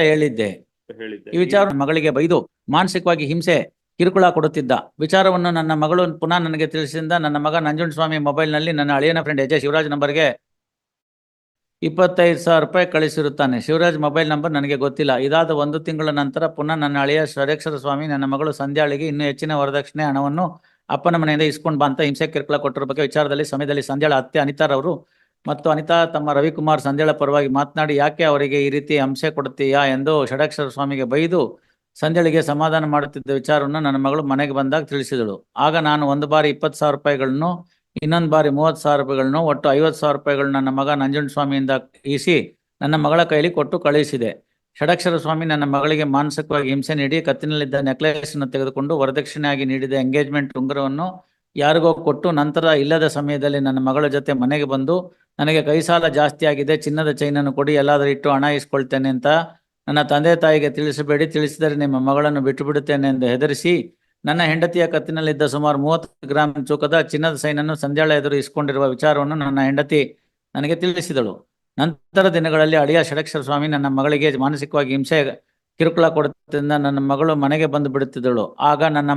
ಹೇಳಿದ್ದೆ. ಈ ವಿಚಾರ ನನ್ನ ಮಗಳಿಗೆ ಬೈದು ಮಾನಸಿಕವಾಗಿ ಹಿಂಸೆ ಕಿರುಕುಳ ಕೊಡುತ್ತಿದ್ದ ವಿಚಾರವನ್ನು ನನ್ನ ಮಗಳು ಪುನಃ ನನಗೆ ತಿಳಿಸಿದ ನನ್ನ ಮಗ ನಂಜುಂಡಸ್ವಾಮಿ ಮೊಬೈಲ್ನಲ್ಲಿ ನನ್ನ ಅಳಿಯನ ಫ್ರೆಂಡ್ ಎಜೆ ಶಿವರಾಜ್ ನಂಬರ್ಗೆ 25,000 ರೂಪಾಯಿ ಕಳಿಸಿರುತ್ತಾನೆ. ಶಿವರಾಜ್ ಮೊಬೈಲ್ ನಂಬರ್ ನನಗೆ ಗೊತ್ತಿಲ್ಲ. ಇದಾದ 1 ತಿಂಗಳ ನಂತರ ಪುನಃ ನನ್ನ ಅಳಿಯ ಷಡಕ್ಷರ ಸ್ವಾಮಿ ನನ್ನ ಮಗಳು ಸಂಧ್ಯಾಳಿಗೆ ಇನ್ನೂ ಹೆಚ್ಚಿನ ವರದಕ್ಷಿಣೆ ಹಣವನ್ನು ಅಪ್ಪನ ಮನೆಯಿಂದ ಇಸ್ಕೊಂಡು ಬಾ ಅಂತ ಹಿಂಸೆ ಕಿರುಕುಳ ಕೊಟ್ಟಿರೋ ಬಗ್ಗೆ ವಿಚಾರದಲ್ಲಿ ಸಮಯದಲ್ಲಿ ಸಂಧ್ಯಾಳ ಅತ್ತೆ ಅನಿತಾರವರು ಮತ್ತು ಅನಿತಾ ತಮ್ಮ ರವಿಕುಮಾರ್ ಸಂಧ್ಯಾಳ ಪರವಾಗಿ ಮಾತನಾಡಿ ಯಾಕೆ ಅವರಿಗೆ ಈ ರೀತಿ ಹಿಂಸೆ ಕೊಡುತ್ತೀಯಾ ಎಂದು ಷಡಕ್ಷರ ಸ್ವಾಮಿಗೆ ಬೈದು ಸಂಧ್ಯಾಳಿಗೆ ಸಮಾಧಾನ ಮಾಡುತ್ತಿದ್ದ ವಿಚಾರವನ್ನು ನನ್ನ ಮಗಳು ಮನೆಗೆ ಬಂದಾಗ ತಿಳಿಸಿದಳು. ಆಗ ನಾನು ಒಂದು ಬಾರಿ 20,000 ರೂಪಾಯಿಗಳನ್ನು, ಇನ್ನೊಂದು ಬಾರಿ 30,000 ರೂಪಾಯಿಗಳನ್ನು, ಒಟ್ಟು 50,000 ರೂಪಾಯಿಗಳನ್ನು ನನ್ನ ಮಗ ನಂಜುಂಡಸ್ವಾಮಿಯಿಂದ ಈಸಿ ನನ್ನ ಮಗಳ ಕೈಲಿ ಕೊಟ್ಟು ಕಳುಹಿಸಿದೆ. ಷಡಕ್ಷರ ಸ್ವಾಮಿ ನನ್ನ ಮಗಳಿಗೆ ಮಾನಸಿಕವಾಗಿ ಹಿಂಸೆ ನೀಡಿ ಕತ್ತಿನಲ್ಲಿದ್ದ ನೆಕ್ಲೆಸ್ನ್ನು ತೆಗೆದುಕೊಂಡು ವರದಕ್ಷಿಣೆಯಾಗಿ ನೀಡಿದ ಎಂಗೇಜ್ಮೆಂಟ್ ಉಂಗುರವನ್ನು ಯಾರಿಗೋ ಕೊಟ್ಟು ನಂತರ ಇಲ್ಲದ ಸಮಯದಲ್ಲಿ ನನ್ನ ಮಗಳ ಜೊತೆ ಮನೆಗೆ ಬಂದು ನನಗೆ ಕೈ ಸಾಲ ಜಾಸ್ತಿ ಆಗಿದೆ, ಚಿನ್ನದ ಚೈನನ್ನು ಕೊಡಿ, ಎಲ್ಲಾದರೂ ಇಟ್ಟು ಹಣ ಇಸ್ಕೊಳ್ತೇನೆ ಅಂತ ನನ್ನ ತಂದೆ ತಾಯಿಗೆ ತಿಳಿಸಬೇಡಿ, ತಿಳಿಸಿದರೆ ನಿಮ್ಮ ಮಗಳನ್ನು ಬಿಟ್ಟು ಬಿಡುತ್ತೇನೆ ಎಂದು ಹೆದರಿಸಿ ನನ್ನ ಹೆಂಡತಿಯ ಕತ್ತಿನಲ್ಲಿದ್ದ ಸುಮಾರು 30 ಗ್ರಾಂ ತೂಕದ ಚಿನ್ನದ ಸೈನನ್ನು ಸಂಧ್ಯಾಳ ಎದುರು ಇಸ್ಕೊಂಡಿರುವ ವಿಚಾರವನ್ನು ನನ್ನ ಹೆಂಡತಿ ನನಗೆ ತಿಳಿಸಿದಳು. ನಂತರ ದಿನಗಳಲ್ಲಿ ಅಳಿಯ ಷಡಕ್ಷರ ಸ್ವಾಮಿ ನನ್ನ ಮಗಳಿಗೆ ಮಾನಸಿಕವಾಗಿ ಹಿಂಸೆ ಕಿರುಕುಳ ಕೊಡುತ್ತಿದ್ದ ನನ್ನ ಮಗಳು ಮನೆಗೆ ಬಂದು ಬಿಡುತ್ತಿದ್ದಳು. ಆಗ ನನ್ನ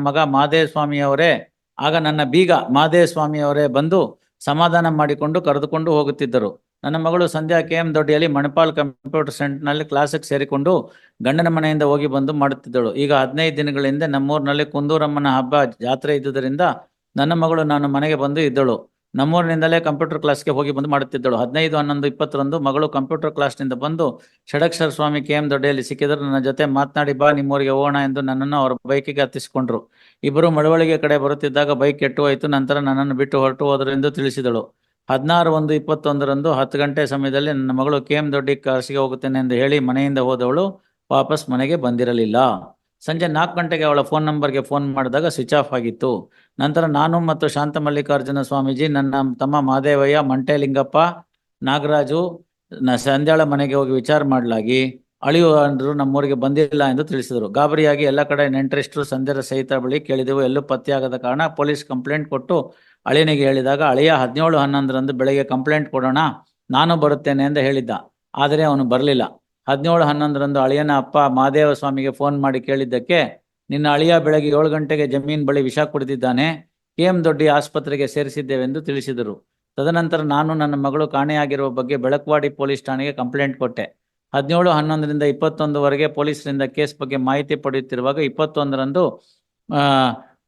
ಬೀಗ ಮಾದೇವ ಸ್ವಾಮಿಯವರೇ ಬಂದು ಸಮಾಧಾನ ಮಾಡಿಕೊಂಡು ಕರೆದುಕೊಂಡು ಹೋಗುತ್ತಿದ್ದರು. ನನ್ನ ಮಗಳು ಸಂಧ್ಯಾ KM ದೊಡ್ಡಿಯಲ್ಲಿ ಮಣಿಪಾಲ್ ಕಂಪ್ಯೂಟರ್ ಸೆಂಟರ್ನಲ್ಲಿ ಕ್ಲಾಸಿಗೆ ಸೇರಿಕೊಂಡು ಗಂಡನ ಮನೆಯಿಂದ ಹೋಗಿ ಬಂದು ಮಾಡುತ್ತಿದ್ದಳು. ಈಗ 15 ದಿನಗಳ ಹಿಂದೆ ನಮ್ಮೂರಿನಲ್ಲಿ ಕುಂದೂರಮ್ಮನ ಹಬ್ಬ ಜಾತ್ರೆ ಇದ್ದುದರಿಂದ ನನ್ನ ಮಗಳು ನಾನು ಮನೆಗೆ ಬಂದು ಇದ್ದಳು. ನಮ್ಮೂರಿನಿಂದಲೇ ಕಂಪ್ಯೂಟರ್ ಕ್ಲಾಸ್ಗೆ ಹೋಗಿ ಬಂದು ಮಾಡುತ್ತಿದ್ದಳು. 15/11/20ರಂದು ಮಗಳು ಕಂಪ್ಯೂಟರ್ ಕ್ಲಾಸ್ನಿಂದ ಬಂದು ಷಡಕ್ಷರ ಸ್ವಾಮಿ KM ದೊಡ್ಡಿಯಲ್ಲಿ ಸಿಕ್ಕಿದರು. ನನ್ನ ಜೊತೆ ಮಾತನಾಡಿ ಬಾ ನಿಮ್ಮೂರಿಗೆ ಹೋಗೋಣ ಎಂದು ನನ್ನನ್ನು ಅವರ ಬೈಕಿಗೆ ಹತ್ತಿಸಿಕೊಂಡ್ರು. ಇಬ್ಬರು ಮಳವಳ್ಳಿಗೆ ಕಡೆ ಬರುತ್ತಿದ್ದಾಗ ಬೈಕ್ ಕೆಟ್ಟು ಹೋಯಿತು. ನಂತರ ನನ್ನನ್ನು ಬಿಟ್ಟು ಹೊರಟು ಹೋದರು ಎಂದು ತಿಳಿಸಿದಳು. 16/1/21ರಂದು 10 ಗಂಟೆ ಸಮಯದಲ್ಲಿ ನನ್ನ ಮಗಳು KM ದೊಡ್ಡಿ ಕ್ಲಾಸಿಗೆ ಹೋಗುತ್ತೇನೆ ಎಂದು ಹೇಳಿ ಮನೆಯಿಂದ ಹೋದವಳು ವಾಪಸ್ ಮನೆಗೆ ಬಂದಿರಲಿಲ್ಲ. ಸಂಜೆ 4 ಗಂಟೆಗೆ ಅವಳ ಫೋನ್ ನಂಬರ್ಗೆ ಫೋನ್ ಮಾಡಿದಾಗ ಸ್ವಿಚ್ ಆಫ್ ಆಗಿತ್ತು. ನಂತರ ನಾನು ಮತ್ತು ಶಾಂತ ಮಲ್ಲಿಕಾರ್ಜುನ ಸ್ವಾಮೀಜಿ, ನನ್ನ ತಮ್ಮ ಮಾದೇವಯ್ಯ, ಮಂಟೆಲಿಂಗಪ್ಪ, ನಾಗರಾಜು ಸಂಧ್ಯಾಳ ಮನೆಗೆ ಹೋಗಿ ವಿಚಾರ ಮಾಡಲಾಗಿ ಅಳಿಯರು ನಮ್ಮೂರಿಗೆ ಬಂದಿಲ್ಲ ಎಂದು ತಿಳಿಸಿದರು. ಗಾಬರಿಯಾಗಿ ಎಲ್ಲ ಕಡೆ ನೆಂಟರಿಷ್ಟರು ಸಂಧ್ಯರ ಸಹಿತ ಬಳಿ ಕೇಳಿದೆವು. ಎಲ್ಲೂ ಪತ್ತೆಯಾಗದ ಕಾರಣ ಪೊಲೀಸ್ ಕಂಪ್ಲೇಂಟ್ ಕೊಟ್ಟು ಅಳಿಯನಿಗೆ ಹೇಳಿದಾಗ ಅಳಿಯ 17/11ರಂದು ಬೆಳಗ್ಗೆ ಕಂಪ್ಲೇಂಟ್ ಕೊಡೋಣ, ನಾನು ಬರುತ್ತೇನೆ ಎಂದು ಹೇಳಿದ್ದ. ಆದರೆ ಅವನು ಬರಲಿಲ್ಲ. 17/11ರಂದು ಅಳಿಯನ ಅಪ್ಪ ಮಾದೇವ ಸ್ವಾಮಿಗೆ ಫೋನ್ ಮಾಡಿ ಕೇಳಿದ್ದಕ್ಕೆ, ನಿನ್ನ ಅಳಿಯ ಬೆಳಗ್ಗೆ 7 ಗಂಟೆಗೆ ಜಮೀನ್ ಬಳಿ ವಿಷ ಕುಡಿದಿದ್ದಾನೆ, KM ದೊಡ್ಡಿ ಆಸ್ಪತ್ರೆಗೆ ಸೇರಿಸಿದ್ದೇವೆಂದು ತಿಳಿಸಿದರು. ತದನಂತರ ನಾನು ನನ್ನ ಮಗಳು ಕಾಣೆಯಾಗಿರುವ ಬಗ್ಗೆ ಬೆಳಕವಾಡಿ ಪೊಲೀಸ್ ಠಾಣೆಗೆ ಕಂಪ್ಲೇಂಟ್ ಕೊಟ್ಟೆ. 17/11ರಿಂದ 21ವರೆಗೆ ಪೊಲೀಸರಿಂದ ಕೇಸ್ ಬಗ್ಗೆ ಮಾಹಿತಿ ಪಡೆಯುತ್ತಿರುವಾಗ 21ರಂದು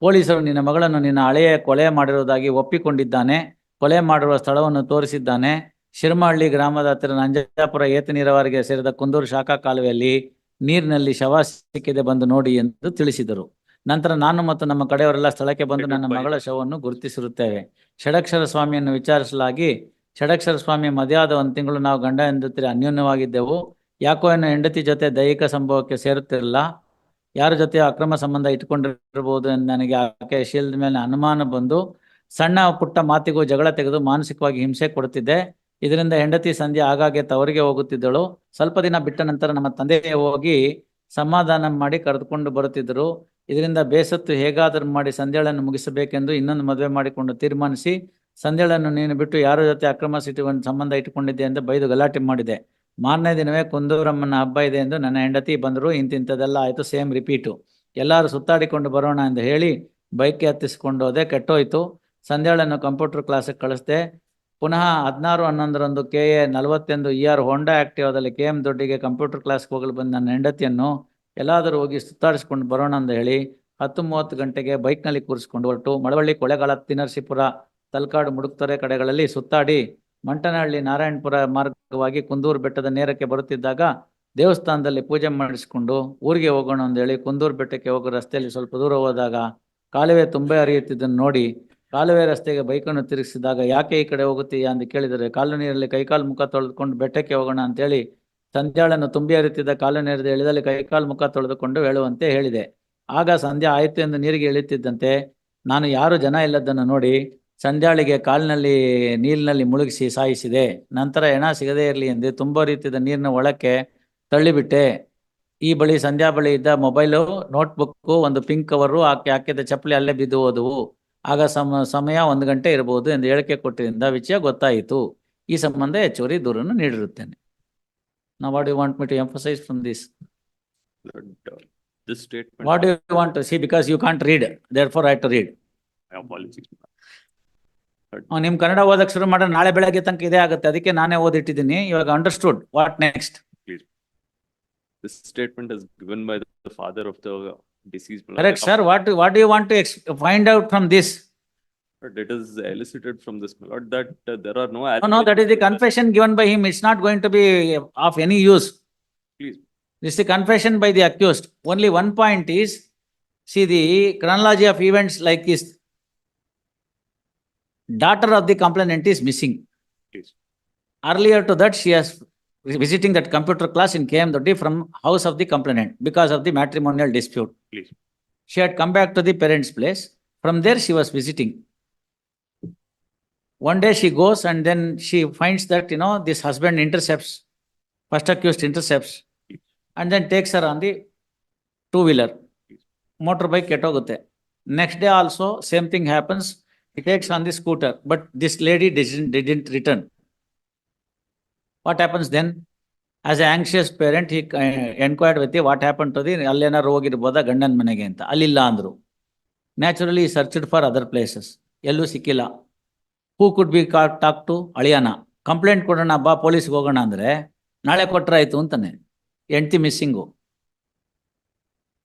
ಪೊಲೀಸರು ನಿನ್ನ ಮಗಳನ್ನು ನಿನ್ನ ಹಳೆಯ ಕೊಲೆ ಮಾಡಿರುವುದಾಗಿ ಒಪ್ಪಿಕೊಂಡಿದ್ದಾನೆ, ಕೊಲೆ ಮಾಡಿರುವ ಸ್ಥಳವನ್ನು ತೋರಿಸಿದ್ದಾನೆ, ಶಿರಮಹಳ್ಳಿ ಗ್ರಾಮದ ಹತ್ತಿರ ನಂಜಾಪುರ ಏತ ನೀರಾವರಿಗೆ ಸೇರಿದ ಕುಂದೂರು ಶಾಖಾ ಕಾಲುವೆಯಲ್ಲಿ ನೀರಿನಲ್ಲಿ ಶವ ಸಿಕ್ಕಿದೆ, ಬಂದು ನೋಡಿ ಎಂದು ತಿಳಿಸಿದರು. ನಂತರ ನಾನು ಮತ್ತು ನಮ್ಮ ಕಡೆಯವರೆಲ್ಲ ಸ್ಥಳಕ್ಕೆ ಬಂದು ನನ್ನ ಮಗಳ ಶವವನ್ನು ಗುರುತಿಸಿರುತ್ತೇವೆ. ಷಡಕ್ಷರ ಸ್ವಾಮಿಯನ್ನು ವಿಚಾರಿಸಲಾಗಿ ಷಡಕ್ಷರ ಸ್ವಾಮಿ ಮದುವೆಯಾದ 1 ತಿಂಗಳು ನಾವು ಗಂಡ ಹೆಂಡತಿ ಅನ್ಯೋನ್ಯವಾಗಿದ್ದೆವು. ಯಾಕೋ ಏನು ಹೆಂಡತಿ ಜೊತೆ ದೈಹಿಕ ಸಂಭವಕ್ಕೆ ಸೇರುತ್ತಿರಲಿಲ್ಲ. ಯಾರ ಜೊತೆ ಅಕ್ರಮ ಸಂಬಂಧ ಇಟ್ಕೊಂಡಿರಬಹುದು ಎಂದು ನನಗೆ ಆಕೆಯ ಶೀಲದ ಮೇಲೆ ಅನುಮಾನ ಬಂದು ಸಣ್ಣ ಪುಟ್ಟ ಮಾತಿಗೂ ಜಗಳ ತೆಗೆದು ಮಾನಸಿಕವಾಗಿ ಹಿಂಸೆ ಕೊಡುತ್ತಿದ್ದೆ. ಇದರಿಂದ ಹೆಂಡತಿ ಸಂಧ್ಯಾ ಆಗಾಗ್ಗೆ ತವರಿಗೆ ಹೋಗುತ್ತಿದ್ದಳು. ಸ್ವಲ್ಪ ದಿನ ಬಿಟ್ಟ ನಂತರ ನಮ್ಮ ತಂದೆ ಹೋಗಿ ಸಮಾಧಾನ ಮಾಡಿ ಕರೆದುಕೊಂಡು ಬರುತ್ತಿದ್ದರು. ಇದರಿಂದ ಬೇಸತ್ತು ಹೇಗಾದರೂ ಮಾಡಿ ಸಂಧ್ಯಾಳನ್ನು ಮುಗಿಸಬೇಕೆಂದು ಇನ್ನೊಂದು ಮದುವೆ ಮಾಡಿಕೊಂಡು ತೀರ್ಮಾನಿಸಿ ಸಂಧ್ಯಾಳನ್ನು ನೀನು ಬಿಟ್ಟು ಯಾರ ಜೊತೆ ಅಕ್ರಮ ಸಂಬಂಧ ಇಟ್ಟುಕೊಂಡಿದ್ದೆ ಎಂದು ಬೈದು ಗಲಾಟೆ ಮಾಡಿದೆ. ಮಾರನೇ ದಿನವೇ ಕುಂದೂರಮ್ಮನ ಹಬ್ಬ ಇದೆ ಎಂದು ನನ್ನ ಹೆಂಡತಿ ಬಂದರು. ಇಂತಿಂಥದ್ದೆಲ್ಲ ಆಯಿತು, ಸೇಮ್ ರಿಪೀಟು. ಎಲ್ಲರೂ ಸುತ್ತಾಡಿಕೊಂಡು ಬರೋಣ ಎಂದು ಹೇಳಿ ಬೈಕ್ಗೆ ಹತ್ತಿಸ್ಕೊಂಡು ಹೋದೆ. ಕೆಟ್ಟೋಯ್ತು. ಸಂಧ್ಯಾಳನ್ನು ಕಂಪ್ಯೂಟರ್ ಕ್ಲಾಸಿಗೆ ಕಳಿಸ್ದೆ. ಪುನಃ 16/11ರಂದು KA 40 ER ಹೋಂಡಾ ಆಕ್ಟಿವಾದಲ್ಲಿ KM ದೊಡ್ಡಿಗೆ ಕಂಪ್ಯೂಟರ್ ಕ್ಲಾಸ್ಗೆ ಹೋಗಲು ಬಂದ ನನ್ನ ಹೆಂಡತಿಯನ್ನು ಎಲ್ಲಾದರೂ ಹೋಗಿ ಸುತ್ತಾಡಿಸ್ಕೊಂಡು ಬರೋಣ ಅಂತ ಹೇಳಿ 10:30 ಗಂಟೆಗೆ ಬೈಕ್ನಲ್ಲಿ ಕೂರಿಸ್ಕೊಂಡು ಹೊರಟು ಮಳವಳ್ಳಿ, ಕೊಳ್ಳೇಗಾಲ, ತಿನರ್ಸಿಪುರ, ತಲಕಾಡು, ಮುಡುಕ್ತೊರೆ ಕಡೆಗಳಲ್ಲಿ ಸುತ್ತಾಡಿ ಮಂಟನಹಳ್ಳಿ, ನಾರಾಯಣಪುರ ಮಾರ್ಗವಾಗಿ ಕುಂದೂರು ಬೆಟ್ಟದ ನೇರಕ್ಕೆ ಬರುತ್ತಿದ್ದಾಗ ದೇವಸ್ಥಾನದಲ್ಲಿ ಪೂಜೆ ಮಾಡಿಸಿಕೊಂಡು ಊರಿಗೆ ಹೋಗೋಣ ಅಂತ ಹೇಳಿ ಕುಂದೂರು ಬೆಟ್ಟಕ್ಕೆ ಹೋಗೋ ರಸ್ತೆಯಲ್ಲಿ ಸ್ವಲ್ಪ ದೂರ ಹೋದಾಗ ಕಾಲುವೆ ತುಂಬ ಹರಿಯುತ್ತಿದ್ದನ್ನು ನೋಡಿ ಕಾಲುವೆ ರಸ್ತೆಗೆ ಬೈಕನ್ನು ತಿರುಗಿಸಿದಾಗ ಯಾಕೆ ಈ ಕಡೆ ಹೋಗುತ್ತೀಯಾ ಅಂತ ಕೇಳಿದರೆ, ಕಾಲು ನೀರಲ್ಲಿ ಕೈಕಾಲು ಮುಖ ತೊಳೆದುಕೊಂಡು ಬೆಟ್ಟಕ್ಕೆ ಹೋಗೋಣ ಅಂತೇಳಿ ಸಂಧ್ಯಾಳನ್ನು ತುಂಬಿ ಹರಿಯುತ್ತಿದ್ದ ಕಾಲು ನೀರಿದ ಇಳಿದಲ್ಲಿ ಕೈಕಾಲು ಮುಖ ತೊಳೆದುಕೊಂಡು ಹೇಳುವಂತೆ ಹೇಳಿದೆ. ಆಗ ಸಂಧ್ಯಾ ಆಯಿತು ಎಂದು ನೀರಿಗೆ ಇಳಿಯುತ್ತಿದ್ದಂತೆ ನಾನು ಯಾರು ಜನ ಇಲ್ಲದನ್ನು ನೋಡಿ ಸಂಧ್ಯಾಳಿಗೆ ಕಾಲಿನಲ್ಲಿ ನೀರಿನಲ್ಲಿ ಮುಳುಗಿಸಿ ಸಾಯಿಸಿದೆ. ನಂತರ ಹೆಣ ಸಿಗದೇ ಇರಲಿ ಎಂದು ತುಂಬ ಹರಿಯುತ್ತಿದ್ದ ನೀರಿನ ಒಳಕ್ಕೆ ತಳ್ಳಿಬಿಟ್ಟೆ. ಈ ಬಳಿ ಸಂಧ್ಯಾ ಬಳಿ ಇದ್ದ ಮೊಬೈಲು, ನೋಟ್ಬುಕ್ಕು, ಒಂದು ಪಿಂಕ್ ಕವರು, ಆಕೆ ಹಾಕಿದ ಚಪ್ಪಲಿ ಅಲ್ಲೇ ಬಿದ್ದು ಹೋದವು. ಆಗ ಸಮಯ 1 ಗಂಟೆ ಇರಬಹುದು ಎಂದು ಹೇಳಿಕೆ ಕೊಟ್ಟಿದ್ದರಿಂದ ವಿಷಯ ಗೊತ್ತಾಯಿತು. ಈ ಸಂಬಂಧ ಹೆಚ್ಚುವರಿ ದೂರನ್ನು ನೀಡಿರುತ್ತೇನೆ. Now what do you want me to emphasize from this? Lord, this statement. What do you want to see? Because you can't read, therefore I have to read. My apologies. ನಿಮ್ ಕನ್ನಡ ಓದಕ್ ಶುರು ಮಾಡ್ರೆ ನಾಳೆ ಬೆಳಗ್ಗೆ ತನಕ ಇದೇ ಆಗುತ್ತೆ, ಅದಕ್ಕೆ ನಾನೇ ಓದಿಟ್ಟಿದ್ದೀನಿ. ಇವಾಗ understood. What next? This statement is given by the father of the deceased. Correct, sir. What do you want to find out from this? But it is elicited from this, my lord, that there are no. No, that is the confession given by him. It's not going to be of any use. Please. This is the confession by the accused. Only one point is, see the chronology of events like this. Daughter of the complainant is missing. Please. Earlier to that, she has visiting that computer class in KM from house of the complainant because of the matrimonial dispute. Please. She had come back to the parents' place. From there, she was visiting. One day she goes and then she finds that, this husband intercepts, first accused intercepts, and then takes her on the two-wheeler. Motorbike ketogutte. Next day also, same thing happens. He takes on the scooter, but this lady didn't return. What happens then? As an anxious parent, he inquired with you what happened to the allena ಹೋಗಿರ್ಬೋದಾ ಗಂಡನ ಮನೆಗೆ ಅಂತ. ಅಲ್ಲಿಲ್ಲ ಅಂದ್ರು. Naturally, he searched for other places. ಎಲ್ಲೂ ಸಿಕ್ಕಿಲ್ಲ. Who could be talked to? ಅಳಿಯಾನ. Complaint ಕೊಡೋಣ ಬಾ ಪೊಲೀಸ್ಗೆ ಹೋಗೋಣ ಅಂದ್ರೆ ನಾಳೆ ಕೊಟ್ರಾಯ್ತು ಅಂತಾನೆ. ಹೆಂಡತಿ missing.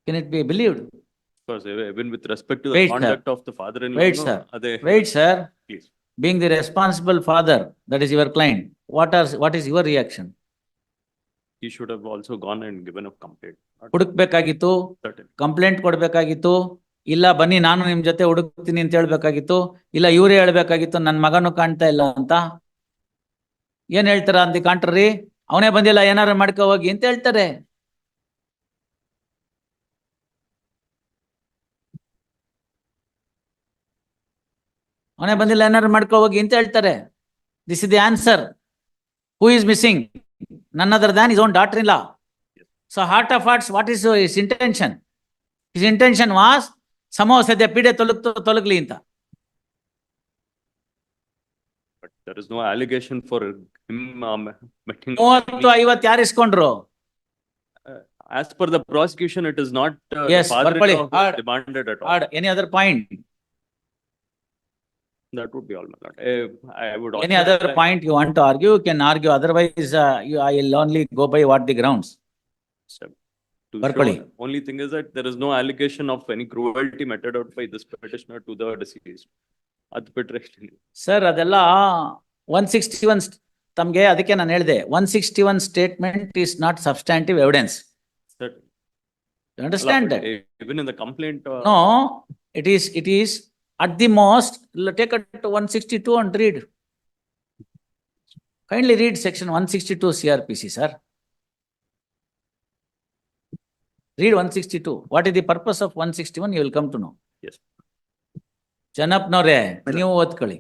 Can it be believed? Of course, even with respect to the conduct of the father-in-law. Wait, sir. Wait, sir. Please. Being the responsible father, that is your client, what is your reaction? He should have also gone and given a complaint. ಹುಡುಕ್ಬೇಕಾಗಿತ್ತು, complaint ಕೊಡ್ಬೇಕಾಗಿತ್ತು, ಇಲ್ಲ ಬನ್ನಿ ನಾನು ನಿಮ್ ಜೊತೆ ಹುಡುಕ್ತೀನಿ ಅಂತ ಹೇಳ್ಬೇಕಾಗಿತ್ತು, ಇಲ್ಲ ಇವರೇ ಹೇಳ್ಬೇಕಾಗಿತ್ತು ನನ್ನ ಮಗನು ಕಾಣ್ತಾ ಇಲ್ಲ ಅಂತ. ಏನ್ ಹೇಳ್ತಾರ ಅಂದಿ ಕಾಂಟ್ರಿ? ಅವನೇ ಬಂದಿಲ್ಲ, ಏನಾರು ಮಾಡ್ಕೊ ಹೋಗಿ ಅಂತ ಹೇಳ್ತಾರೆ. ಅವನೇ ಬಂದಿಲ್ಲ, ಏನಾರು ಮಾಡ್ಕೊ ಹೋಗಿ ಅಂತ ಹೇಳ್ತಾರೆ. This is the answer. Who is missing? None other than his own daughter-in-law. So heart of hearts, what is his intention? His intention was somehow ಸದ್ಯ ಪೀಡೆ ತೊಲಗ್ಲಿ ಅಂತ. But there is no allegation for him meeting. 30-50 ಯಾರು ಇಸ್ಕೊಂಡ್ರು? As per the prosecution, it is not Yes, father-in-law demanded at all. Any other point? That would be all, my lord. I would. Any other point you want to argue? You can argue. Otherwise, I will only go by what the grounds. To show, only thing is that there is no allegation of any cruelty meted out by this petitioner to the deceased. Sir, ಅದೆಲ್ಲ 161 ತಮ್ಗೆ ಅದಕ್ಕೆ ನಾನು ಹೇಳಿದೆ 161 statement is not substantive evidence. You understand that? Even in the complaint. No, it is at the most, take it to 162 and read. Kindly read section 162 CRPC, sir. Read 162. What is the purpose of 161? You will come to know. Yes. Chanapnore, ನೀವು ಓದ್ಕೊಳ್ಳಿ.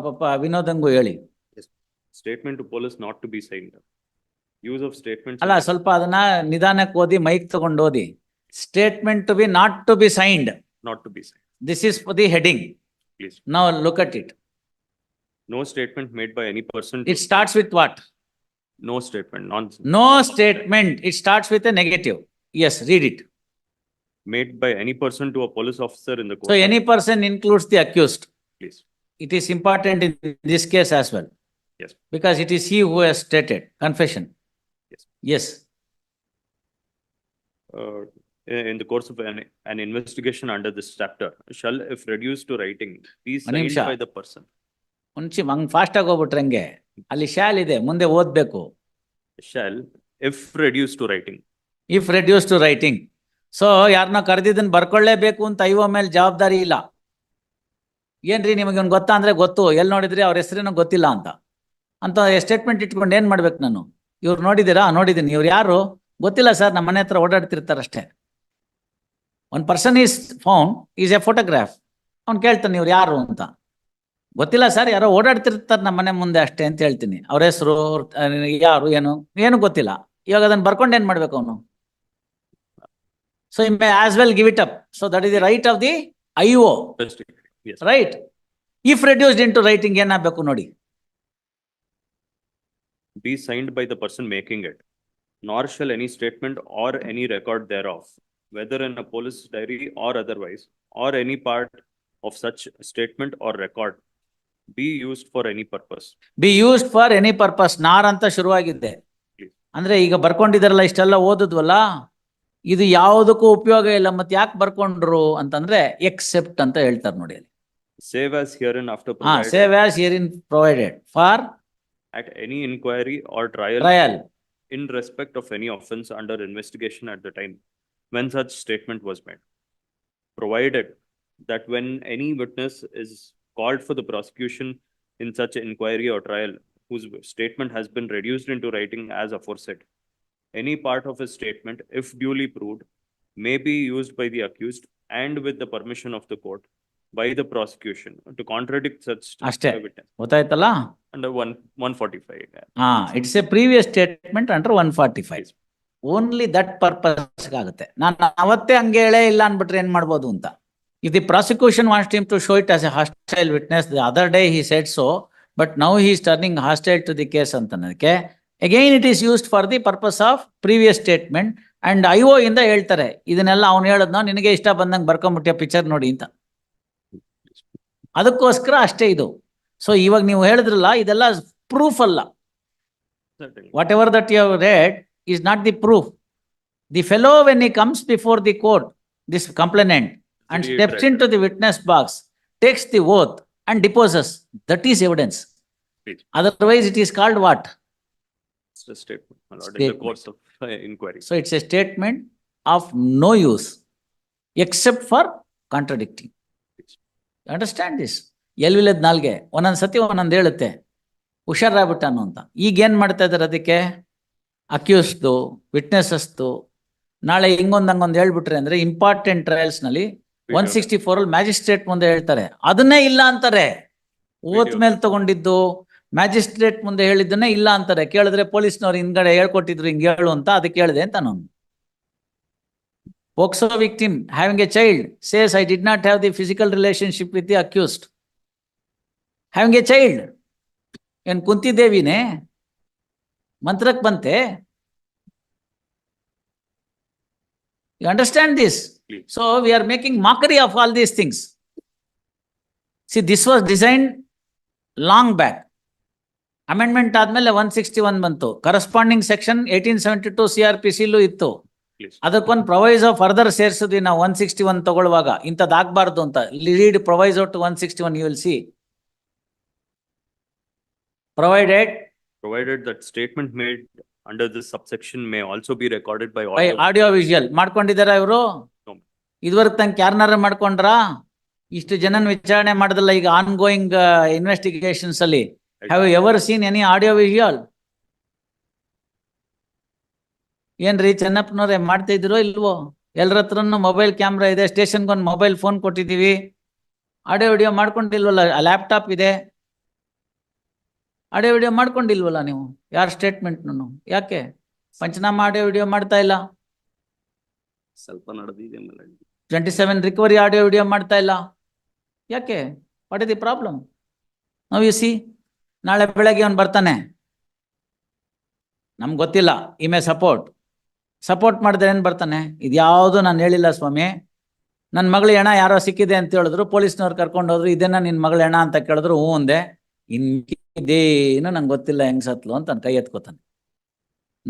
ಪಾಪ ವಿನೋದಂಗೂ ಹೇಳಿ. Statement to police not to be signed. Use of statements. ಅಲ್ಲ, ಸ್ವಲ್ಪ ಅದನ್ನ ನಿಧಾನಕ್ಕೆ ಓದಿ, mic ತಗೊಂಡು ಓದಿ. Statement to be not to be signed. Not to be signed. This is for the heading. Please. Now look at it. No statement made by any person. It starts with what? No statement. Nonsense. No statement. It starts with a negative. Yes, read it. Made by any person to a police officer in the court. So any person includes the accused. Please. It is important in this case as well. Yes. Because it is he who has stated confession. Yes. Yes. In the course of an investigation under this chapter, shall, if reduced to writing, be signed by the person. ಮುಂಚೆ ಹಂಗ್ fast ಆಗಿ ಹೋಗ್ಬಿಟ್ರಂಗೆ, ಅಲ್ಲಿ shawl ಇದೆ, ಮುಂದೆ ಓದ್ಬೇಕು. Shall, if reduced to writing. If reduced to writing. So ಯಾರನ್ನ ಕರೆದಿದ್ದನ್ನ ಬರ್ಕೊಳ್ಳೇಬೇಕು ಅಂತ ಐವ ಮೇಲೆ ಜವಾಬ್ದಾರಿ ಇಲ್ಲ. ಏನ್ರಿ ನಿಮಗೆ ಒಂದು ಗೊತ್ತಾ ಅಂದ್ರೆ ಗೊತ್ತು, ಎಲ್ಲಿ ನೋಡಿದ್ರಿ ಅವ್ರ ಹೆಸರೇನೋ ಗೊತ್ತಿಲ್ಲ ಅಂತ ಸ್ಟೇಟ್ಮೆಂಟ್ ಇಟ್ಕೊಂಡು ಏನ್ ಮಾಡ್ಬೇಕು ನಾನು? ಇವ್ರು ನೋಡಿದ್ದೀರಾ? ನೋಡಿದ್ದೀನಿ. ಇವ್ರು ಯಾರು ಗೊತ್ತಿಲ್ಲ ಸರ್, ನಮ್ಮ ಮನೆ ಹತ್ರ ಓಡಾಡ್ತಿರ್ತಾರಷ್ಟೇ. One person is found is a photograph. ಅವ್ನು ಕೇಳ್ತಾನೆ ಇವ್ರು ಯಾರು ಅಂತ. ಗೊತ್ತಿಲ್ಲ ಸರ್, ಯಾರೋ ಓಡಾಡ್ತಿರ್ತಾರೆ ನಮ್ಮ ಮನೆ ಮುಂದೆ ಅಷ್ಟೇ ಅಂತ ಹೇಳ್ತೀನಿ. ಅವ್ರ ಹೆಸರು ಯಾರು ಏನು ಗೊತ್ತಿಲ್ಲ. ಇವಾಗ ಅದನ್ನ ಬರ್ಕೊಂಡು ಏನ್ ಮಾಡ್ಬೇಕು ಅವನು? So he may as well give it up. So that is the right of the IO. Yes. Right? If reduced into writing, ಏನಾಗಬೇಕು ನೋಡಿ. Be signed by the person making it. nor shall any statement or any record thereof, whether in a police diary or otherwise, or any part of such statement or record, be used for any purpose. Be used for any purpose. ನಾರ್ ಅಂತ ಶುರುವಾಗಿದ್ದೆ. ಅಂದ್ರೆ ಈಗ ಬರ್ಕೊಂಡಿದಾರಲ್ಲ ಇಷ್ಟೆಲ್ಲ ಓದಿದ್ವಲ್ಲ, ಇದು ಯಾವುದಕ್ಕೂ ಉಪಯೋಗ ಇಲ್ಲ, ಮತ್ತೆ ಯಾಕೆ ಬರ್ಕೊಂಡ್ರು ಅಂತಂದ್ರೆ ಎಕ್ಸೆಪ್ಟ್ ಅಂತ ಹೇಳ್ತಾರೆ ನೋಡಿ ಅಲ್ಲಿ. Save as herein after ಹಾ, provided save as herein provided for at any inquiry or trial trial. in respect of any offence under investigation at the time when such statement was made. Provided that when any witness is called for the prosecution in such inquiry or trial whose statement has been reduced into writing as aforesaid, any part of his statement, if duly proved, may be used by the accused and with the permission of the court by the prosecution to contradict such ಅಷ್ಟೇ. witness ಗೊತ್ತಾಯ್ತಲ್ಲ? under 145. ಹಾ, it's A previous statement under 145. Only that purpose ಆಗುತ್ತೆ. ನಾನು ಅವತ್ತೇ ಹಂಗೆ ಹೇಳೇ ಇಲ್ಲ ಅನ್ಬಿಟ್ರೆ ಏನ್ ಮಾಡ್ಬೋದು ಅಂತ. If the prosecution wants him to show it as a hostile witness, the other day he said so, but now he is turning hostile to the case ಅಂತನಕ್ಕೆ, again it is used for the purpose of previous statement. And IO ಇಂದ ಹೇಳ್ತಾರೆ, ಇದನ್ನೆಲ್ಲ ಅವ್ನು ಹೇಳದ್ನೋ ನಿನಗೆ ಇಷ್ಟ ಬಂದಂಗೆ ಬರ್ಕೊಂಡ್ಬಿಟ್ಟೆ picture ನೋಡಿ ಅಂತ. ಅದಕ್ಕೋಸ್ಕರ ಅಷ್ಟೇ ಇದು. ಸೊ ಇವಾಗ ನೀವು ಹೇಳಿದ್ರಲ್ಲ, ಇದೆಲ್ಲ ಪ್ರೂಫ್ ಅಲ್ಲ. Certainly. Whatever that you have read is not the proof. The fellow, when he comes before the court, this complainant, and Actually, steps right. into the witness box, takes the oath and deposes, that is evidence. Please. Otherwise it is called what? It's a statement, my lord, in the Statement. course of inquiry. So it's a statement of no use except for contradicting. You understand this? ಎಲ್ವಿಲ್ಲದ ನಾಲ್ಗೆ ಒಂದೊಂದ್ಸತಿ ಒಂದೊಂದು ಹೇಳುತ್ತೆ, ಹುಷಾರಾಗ್ಬಿಟ್ಟಾನು ಅಂತ. ಈಗ ಏನ್ ಮಾಡ್ತಾ ಇದಾರೆ ಅದಕ್ಕೆ? ಅಕ್ಯೂಸ್ದು, ವಿಟ್ನೆಸಸ್ದು ನಾಳೆ ಹಿಂಗೊಂದು ಹಂಗೊಂದು ಹೇಳ್ಬಿಟ್ರೆ ಅಂದ್ರೆ ಇಂಪಾರ್ಟೆಂಟ್ ಟ್ರಯಲ್ಸ್ ನಲ್ಲಿ 164 ಅಲ್ಲಿ ಮ್ಯಾಜಿಸ್ಟ್ರೇಟ್ ಮುಂದೆ ಹೇಳ್ತಾರೆ, ಅದನ್ನೇ ಇಲ್ಲ ಅಂತಾರೆ. ಓತ್ ಮೇಲೆ ತಗೊಂಡಿದ್ದು ಮ್ಯಾಜಿಸ್ಟ್ರೇಟ್ ಮುಂದೆ ಹೇಳಿದ್ದನ್ನೇ ಇಲ್ಲ ಅಂತಾರೆ. ಕೇಳಿದ್ರೆ ಪೊಲೀಸ್ನವ್ರು ಹಿಂದ್ಗಡೆ ಹೇಳ್ಕೊಟ್ಟಿದ್ರು ಹಿಂಗೆ ಹೇಳು ಅಂತ, ಅದಕ್ಕೆ ಹೇಳಿದೆ ಅಂತ ನಾನು. Poxo victim having a child says, I did not have the physical relationship with the accused. Having a child. ಏನ್ ಕುಂತಿದ್ದೇವಿನೇ ಮಂತ್ರಕ್ ಬಂತೆ? You understand this? Please. So we are making mockery of all these things. See, this was designed long back. Amendment ಆದ್ಮೇಲೆ 161 ಬಂತು. Corresponding section 1872 CRPC ಲೂ ಇತ್ತು. Please. ಅದಕ್ಕೊಂದು ಪ್ರೊವೈಸೋ further ಸೇರಿಸಿದ್ವಿ ನಾವು 161 ತಗೊಳ್ಳುವಾಗ, ಇಂಥದ್ದು ಆಗ್ಬಾರ್ದು ಅಂತ. Read proviso to 161, you will see. Provided that statement made under this subsection may also be recorded by by audio. Audio visual. ಮಾಡ್ಕೊಂಡಿದಾರ ಇವರು? No. ಇದುವರೆಗೆ ತಂಕ್ ಯಾರನ್ನಾರ ಮಾಡ್ಕೊಂಡ್ರಾ? ಇಷ್ಟು ಜನನ್ ವಿಚಾರಣೆ ಮಾಡಿದಲ್ಲ ಈಗ ಆನ್ ಗೋಯಿಂಗ್ ಇನ್ವೆಸ್ಟಿಗೇಷನ್ಸ್ ಅಲ್ಲಿ. Have you ever seen any audio visual? ಏನ್ರಿ ಚೆನ್ನಪ್ಪನವ್ರೆ, ಮಾಡ್ತಾ ಇದ್ದೀರೋ ಇಲ್ವೋ? ಎಲ್ಲರ ಹತ್ರನು ಮೊಬೈಲ್ ಕ್ಯಾಮ್ರಾ ಇದೆ, ಸ್ಟೇಷನ್ಗೆ ಒಂದು ಮೊಬೈಲ್ ಫೋನ್ ಕೊಟ್ಟಿದ್ದೀವಿ. ಆಡಿಯೋ ವಿಡಿಯೋ ಮಾಡ್ಕೊಂಡಿಲ್ವಲ್ಲ? ಲ್ಯಾಪ್ಟಾಪ್ ಇದೆ, ಆಡಿಯೋ ವಿಡಿಯೋ ಮಾಡ್ಕೊಂಡಿಲ್ವಲ್ಲ ನೀವು? ಯಾರ ಸ್ಟೇಟ್ಮೆಂಟ್ನು? ಯಾಕೆ ಪಂಚನಾಮ ಆಡಿಯೋ ವಿಡಿಯೋ ಮಾಡ್ತಾ ಇಲ್ಲ? ಸ್ವಲ್ಪ ನಡೆದಿದೆ ಮೇಲೆ 27 ರಿಕವರಿ ಆಡಿಯೋ ವಿಡಿಯೋ ಮಾಡ್ತಾ ಇಲ್ಲ? ಯಾಕೆ? What is the problem? ನಾವು ಯು ಸಿ, ನಾಳೆ ಬೆಳಗ್ಗೆ ಅವ್ನು ಬರ್ತಾನೆ, ನಮ್ಗೆ ಗೊತ್ತಿಲ್ಲ, ಈ ಮೇ ಸಪೋರ್ಟ್ ಮಾಡಿದ್ರೆ ಏನ್ ಬರ್ತಾನೆ, ಇದ್ಯಾವುದು ನಾನು ಹೇಳಿಲ್ಲ ಸ್ವಾಮಿ, ನನ್ನ ಮಗಳು ಹೆಣ ಯಾರೋ ಸಿಕ್ಕಿದೆ ಅಂತ ಹೇಳಿದ್ರು, ಪೊಲೀಸ್ನವ್ರು ಕರ್ಕೊಂಡು ಹೋದ್ರು, ಇದೇನ ನಿನ್ ಮಗಳ ಹೆಣ ಅಂತ ಕೇಳಿದ್ರು, ಹ್ಞೂ ಅಂದೆ. ಇದೇನು ನಂಗೆ ಗೊತ್ತಿಲ್ಲ ಹೆಂಗ್ ಸತ್ಲು ಅಂತ ಕೈ ಎತ್ಕೋತಾನೆ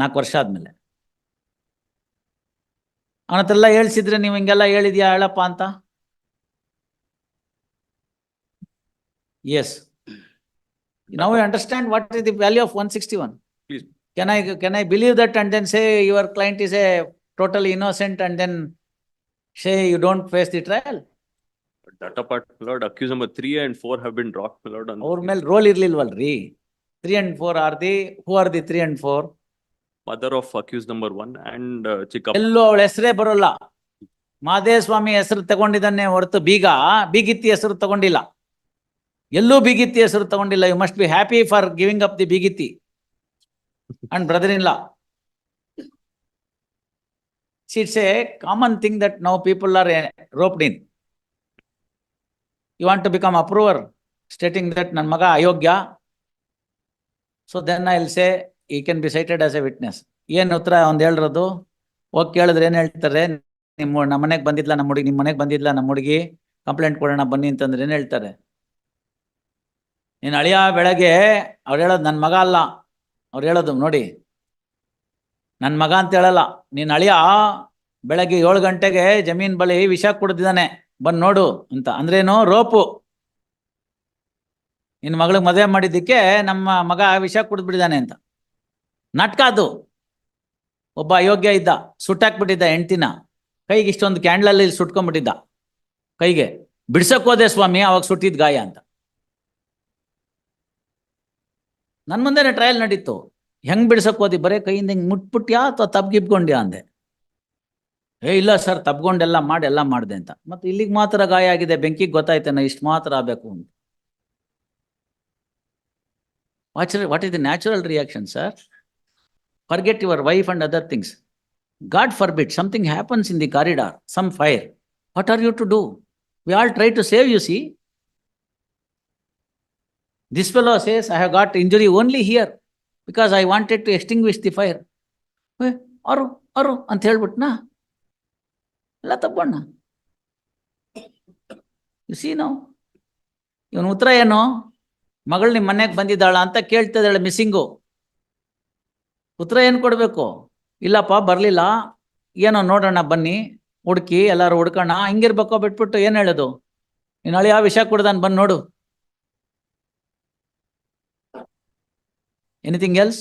4 ವರ್ಷ ಆದ್ಮೇಲೆ. ಅವನತ್ರೆಲ್ಲ ಹೇಳ್ಸಿದ್ರೆ ನೀವು ಹಿಂಗೆಲ್ಲ ಹೇಳಿದ್ಯಾ ಹೇಳಪ್ಪ ಅಂತ. Yes. Now you understand what is the value of 161. Please. Can I believe that and then say your client is a totally innocent and then say you don't face the trial? That apart, my lord, accused number 3 and 4 have been dropped, my lord. ಅವ್ರ ಮೇಲೆ roll ಇರ್ಲಿಲ್ವಲ್ರಿ? 3 and 4 are the, who are the 3 and 4? Mother of accused number 1 and Chikkappa. ಎಲ್ಲೋ ಅವಳ ಹೆಸರೇ ಬರೋಲ್ಲ. ಮಾದೇಸ್ವಾಮಿ ಹೆಸರು ತಗೊಂಡಿದ್ದಾನೆ ಹೊರತು ಬೀಗಿತ್ತಿ ಹೆಸರು ತಗೊಂಡಿಲ್ಲ. ಎಲ್ಲೂ ಬೀಗಿತ್ತಿ ಹೆಸರು ತಗೊಂಡಿಲ್ಲ. You must be happy for giving up the ಬೀಗಿತ್ತಿ and brother in law. It's a common thing that now people are roped in. You want to become approver, stating that ನನ್ನ ಮಗ ಅಯೋಗ್ಯ. So then I'll say he can be cited as a witness. ಏನ್ ಉತ್ತರ ಒಂದ್ ಹೇಳಿರೋದು? ಹೋಗಿ ಕೇಳಿದ್ರೆ ಏನ್ ಹೇಳ್ತಾರೆ? ನಮ್ಮ ಮನೆಗ್ ಬಂದಿದ್ಲ ನಮ್ಮ ಹುಡುಗಿ, ನಿಮ್ ಮನೆಗ್ ಬಂದಿದ್ಲ ನಮ್ಮ ಹುಡುಗಿ, ಕಂಪ್ಲೇಂಟ್ ಕೊಡೋಣ ಬನ್ನಿ ಅಂತಂದ್ರೆ ಏನ್ ಹೇಳ್ತಾರೆ? ನೀನ್ ಅಳಿಯ ಬೆಳಗ್ಗೆ ಅವ್ರು ಹೇಳೋದು ನನ್ ಮಗ ಅಲ್ಲ, ಅವ್ರು ಹೇಳೋದು ನೋಡಿ, ನನ್ ಮಗ ಅಂತ ಹೇಳಲ್ಲ, ನೀನ್ ಅಳಿಯ ಬೆಳಗ್ಗೆ 7 ಗಂಟೆಗೆ ಜಮೀನ್ ಬಳಿ ವಿಷ ಕುಡ್ದಿದ್ದಾನೆ, ಬಂದ್ ನೋಡು ಅಂತ. ಅಂದ್ರೇನು? ರೋಪು. ನಿನ್ ಮಗಳಿಗೆ ಮದುವೆ ಮಾಡಿದ್ದಕ್ಕೆ ನಮ್ಮ ಮಗ ವಿಷ ಕುಡಿದ್ಬಿಟ್ಟಿದ್ದಾನೆ ಅಂತ. ನಾಟಕ ಅದು. ಒಬ್ಬ ಅಯೋಗ್ಯ ಇದ್ದ, ಸುಟ್ಟಾಕ್ಬಿಟ್ಟಿದ್ದ ಹೆಂಡ್ತಿನ, ಕೈಗೆ ಇಷ್ಟೊಂದು ಕ್ಯಾಂಡ್ಲಲ್ಲಿ ಸುಟ್ಕೊಂಡ್ಬಿಟ್ಟಿದ್ದ ಕೈಗೆ. ಬಿಡ್ಸಕ್ ಹೋದೆ ಸ್ವಾಮಿ, ಅವಾಗ ಸುಟ್ಟಿದ್ ಗಾಯ ಅಂತ. ನನ್ ಮುಂದೆನೆ ಟ್ರಯಲ್ ನಡೀತು. ಹೆಂಗ್ ಬಿಡ್ಸಕ್ ಹೋದಿ? ಬರೇ ಕೈಯಿಂದ ಹಿಂಗ್ ಮುಟ್ಬಿಟ್ಯಾ ಅಥವಾ ತಬ್ಗಿಬ್ಕೊಂಡ್ಯಾ ಅಂದೆ. ಇಲ್ಲ ಸರ್, ತಬ್ಗೊಂಡೆಲ್ಲ ಮಾಡಿ ಎಲ್ಲ ಮಾಡಿದೆ ಅಂತ. ಮತ್ತೆ ಇಲ್ಲಿಗೆ ಮಾತ್ರ ಗಾಯ ಆಗಿದೆ, ಬೆಂಕಿಗೆ ಗೊತ್ತಾಯ್ತೇನೋ ಇಷ್ಟು ಮಾತ್ರ ಆಗಬೇಕು ಅಂತ. What is the natural reaction sir? Forget your wife and other things. God forbid something happens in the corridor, some fire. What are you to do? We all try to save, you see. This fellow says, I have got injury only here because I wanted to extinguish the fire. ಅರು ಅಂತ ಹೇಳ್ಬಿಟ್ನಾ? ಎಲ್ಲ ತಪ್ಪಣ್ಣ. U C no, ಇವನ್ ಉತ್ತರ ಏನು? ಮಗಳು ನಿಮ್ಮ ಮನೆಗೆ ಬಂದಿದ್ದಾಳ ಅಂತ ಕೇಳ್ತಿದ್ದಾಳೆ missing. ಉತ್ತರ ಏನು ಕೊಡಬೇಕು? ಇಲ್ಲಪ್ಪ ಬರಲಿಲ್ಲ, ಏನೋ ನೋಡೋಣ ಬನ್ನಿ, ಹುಡುಕಿ ಎಲ್ಲರೂ ಹುಡ್ಕೋಣ, ಹಿಂಗಿರ್ಬೇಕೋ ಬಿಟ್ಬಿಟ್ಟು ಏನು ಹೇಳೋದು? ನೀನು ಅಳಿಯ ವಿಷ ಕುಡ್ದಾನ್ ಬಂದು ನೋಡು. Anything else?